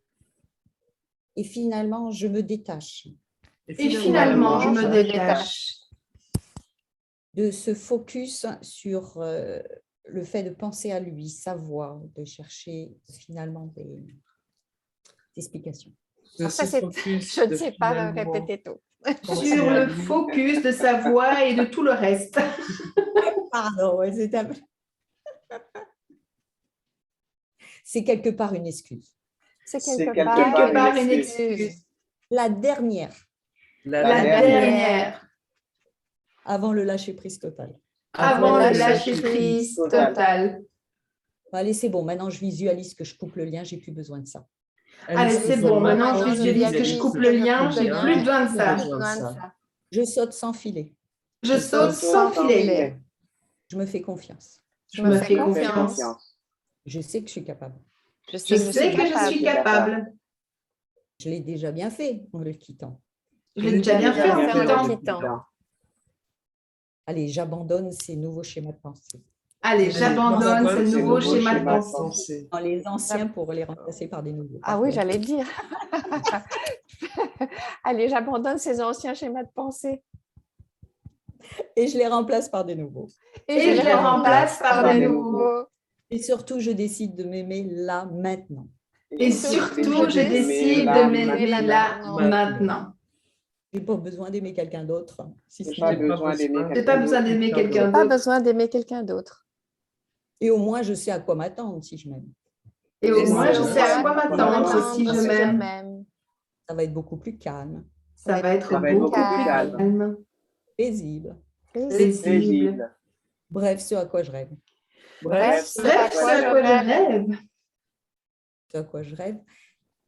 Et finalement, je me détache Et finalement, je me détache de ce focus sur le fait de penser à lui, sa voix, de chercher finalement des explications. Ça, c'est, je ne sais pas répéter tout. sur le focus de sa voix et de tout le reste. Pardon, ouais, c'est quelque part une excuse. C'est quelque Quelque part une excuse. La dernière, La dernière, avant le lâcher-prise total. avant le lâcher-prise total. Allez, c'est bon, maintenant je visualise que je coupe le lien, j'ai plus besoin de ça. Allez, c'est bon, maintenant je visualise que je coupe le lien, j'ai plus besoin de ça. Je saute sans filet. Je saute sans filet. Je me fais confiance. Je me fais confiance. Je sais que je suis capable. Je sais que je suis capable. Je l'ai déjà bien fait en le quittant. Je l'ai déjà bien fait en quittant. Allez, j'abandonne ces nouveaux schémas de pensée. Allez, j'abandonne ces nouveaux schémas de pensée. Dans les anciens pour les remplacer par des nouveaux. Ah oui, j'allais dire. Allez, j'abandonne ces anciens schémas de pensée. Et je les remplace par des nouveaux. Et je les remplace par des nouveaux. Et surtout, je décide de m'aimer là, maintenant. Et surtout, je décide de m'aimer là, maintenant. Je n'ai pas besoin d'aimer quelqu'un d'autre. Je n'ai pas besoin d'aimer quelqu'un Pas d'autre. besoin d'aimer quelqu'un d'autre. Et au moins, je sais à quoi m'attendre si je m'aime. Et au moins, je sais à quoi m'attendre si je m'aime. Ça va être beaucoup plus calme, Ça va être beaucoup plus calme, paisible. paisible. Bref, ce à quoi je rêve. Bref, Ce à quoi je rêve. Ce à quoi je rêve.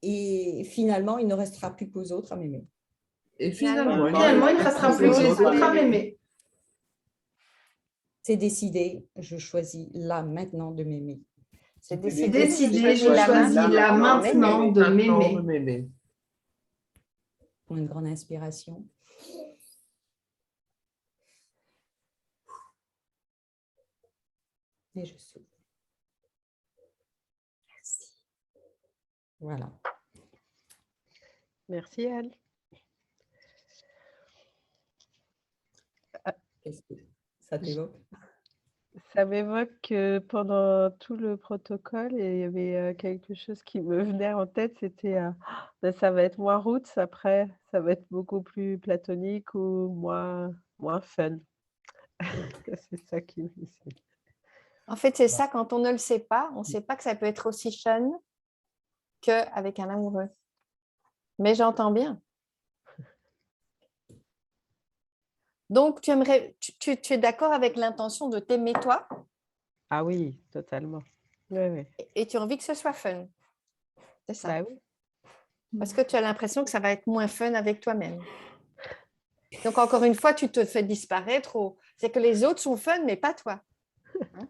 Et finalement, il ne restera plus qu'aux autres à m'aimer. Et finalement, Finalement, il ne restera plus que les autres à m'aimer. C'est décidé, je choisis là, maintenant de m'aimer. c'est Décidé, je choisis là maintenant de m'aimer. Pour une grande inspiration. Et je souffle. Merci. Voilà. Merci, Anne. Qu'est-ce que ça t'évoque? Ça m'évoque que pendant tout le protocole, il y avait quelque chose qui me venait en tête, c'était ben, ça va être moins roots après, ça va être beaucoup plus platonique ou moins fun. C'est ça qui me dit. En fait, c'est ça, quand on ne le sait pas, on ne sait pas que ça peut être aussi fun qu'avec un amoureux. Mais j'entends bien. Donc, tu es d'accord avec l'intention de t'aimer toi Ah oui, totalement. Oui, oui. et tu as envie que ce soit fun. C'est ça. Bah oui. Parce que tu as l'impression que ça va être moins fun avec toi-même. Donc, encore une fois, tu te fais disparaître. C'est que les autres sont fun, mais pas toi. Hein?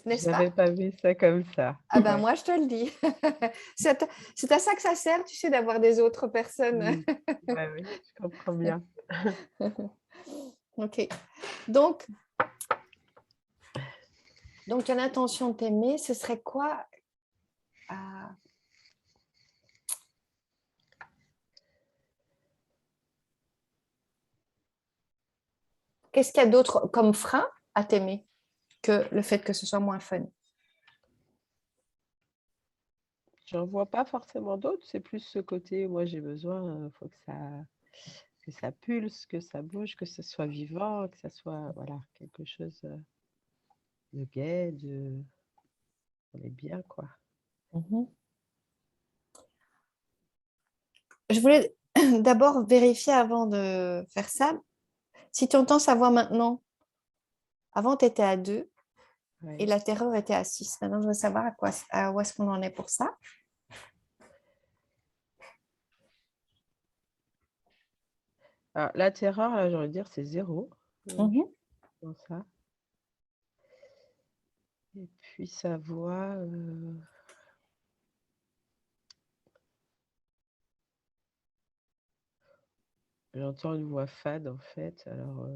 N'est-ce Je pas? n'avais pas vu ça comme ça. Ah ben moi, je te le dis. C'est à ça que ça sert, tu sais, d'avoir des autres personnes. Oui, je comprends bien. Ok. Donc, tu as l'intention de t'aimer. Ce serait quoi Qu'est-ce qu'il y a d'autre comme frein à t'aimer que le fait que ce soit moins fun? J'en vois pas forcément d'autres, c'est plus ce côté, moi j'ai besoin, faut que ça pulse, que ça bouge, que ce soit vivant, que ça soit voilà, quelque chose de gai, on est bien quoi. Je voulais d'abord vérifier avant de faire ça. Si tu entends sa voix maintenant, avant tu étais à 2 Ouais. et la terreur était à 6. Maintenant, je veux savoir où est-ce qu'on en est pour ça. Alors, la terreur, là, j'ai envie de dire, c'est 0 dans ça. Et puis sa voix, j'entends une voix fade en fait. Alors,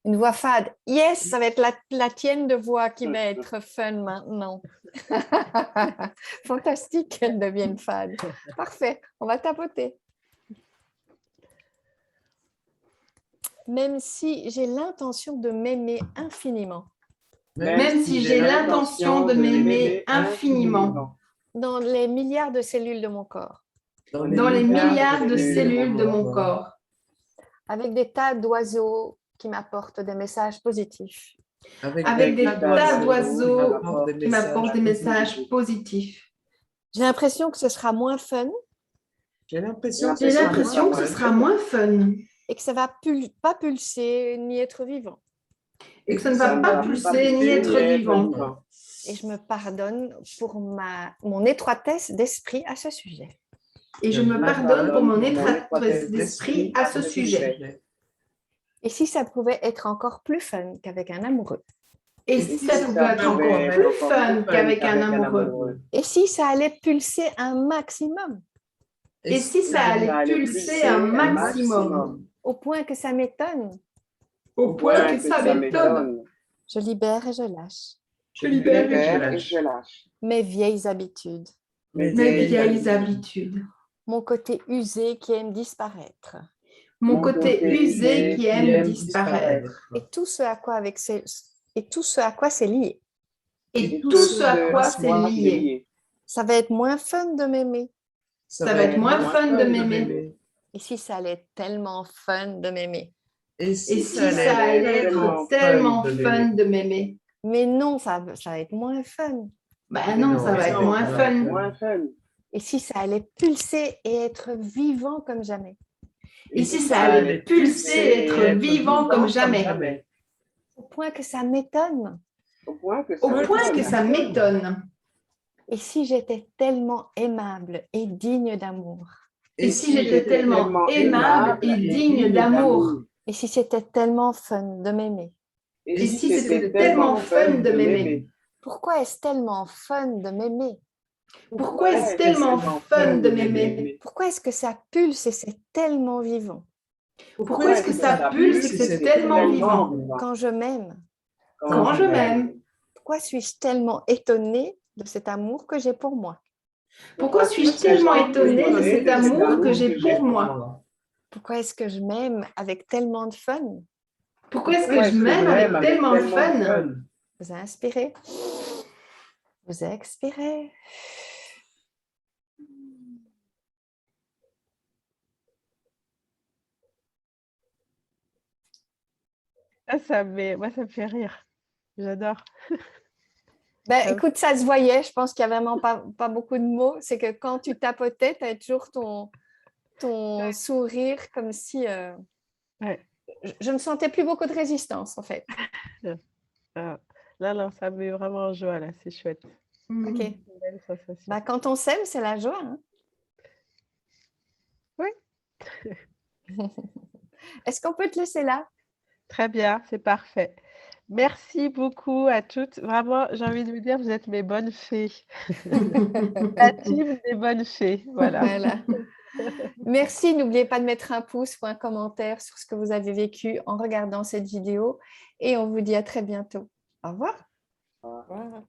Une voix fade. Yes, ça va être la tienne de voix qui va être fun maintenant. Fantastique qu'elle devienne fade. Parfait, on va tapoter. Même si j'ai l'intention de m'aimer infiniment. Même si j'ai l'intention de m'aimer infiniment. Dans les milliards de cellules de mon corps. Dans les milliards de cellules de mon corps. Avec des tas d'oiseaux qui m'apportent des messages positifs. Avec des tas d'oiseaux qui m'apportent des messages positifs. J'ai l'impression que ce sera moins fun. J'ai l'impression que ce sera moins fun. Et que ça ne va pas pulser ni être vivant. Et que ça ne va pas pulser ni être vivant. Et je me pardonne pour mon étroitesse d'esprit à ce sujet. Et je me pardonne pour mon étroitesse d'esprit à ce sujet. Et si ça pouvait être encore plus fun qu'avec un amoureux? Et si ça pouvait être encore plus fun qu'avec un amoureux? Et si ça allait pulser un maximum? Et si ça allait pulser un maximum? Au point que ça m'étonne. Au point que ça m'étonne. Je libère et je lâche. Je libère et je lâche. Mes vieilles habitudes. Mes vieilles habitudes. Mon côté usé qui aime disparaître. Mon côté usé qui aime disparaître. Et tout ce à quoi c'est lié. Et tout ce à quoi c'est lié. Ça va être moins fun de m'aimer. Ça va être moins fun de m'aimer. Et si ça allait être tellement fun de m'aimer? Et si ça allait être tellement fun de m'aimer? Mais non, ça va être moins fun. Ben non, ça va être moins fun. Et si ça allait pulser et être vivant comme jamais? Et si ça allait pulser et être vivant comme jamais? Au point que ça m'étonne. Au point que ça m'étonne. Et si j'étais tellement aimable et digne d'amour? Et si j'étais tellement aimable et digne d'amour? Et si c'était tellement fun de m'aimer? Et si c'était tellement fun de m'aimer? Pourquoi est-ce tellement fun de m'aimer? Pourquoi est-ce tellement fun de m'aimer? Pourquoi est-ce que ça pulse et c'est tellement vivant? Pourquoi est-ce que ça pulse et que c'est tellement vivant? Quand je m'aime. Quand je m'aime. Pourquoi suis-je tellement étonnée de cet amour que j'ai pour moi? Pourquoi suis-je tellement étonnée de cet amour que j'ai pour moi? Pourquoi est-ce que je m'aime avec tellement de fun? Pourquoi est-ce que je m'aime avec tellement de fun? Vous inspirez. Vous expirez. Moi, ça me fait rire. J'adore. Ben, écoute, ça se voyait. Je pense qu'il n'y a vraiment pas beaucoup de mots. C'est que quand tu tapotais, tu as toujours ton sourire comme si... Je ne sentais plus beaucoup de résistance, en fait. Non, ça me met vraiment en joie, là. C'est chouette. OK. Ben, quand on s'aime, c'est la joie. Hein? Oui. Est-ce qu'on peut te laisser là? Très bien, c'est parfait. Merci beaucoup à toutes. Vraiment, j'ai envie de vous dire, vous êtes mes bonnes fées. La team des bonnes fées. Voilà. Merci, n'oubliez pas de mettre un pouce ou un commentaire sur ce que vous avez vécu en regardant cette vidéo et on vous dit à très bientôt. Au revoir. Voilà. Voilà.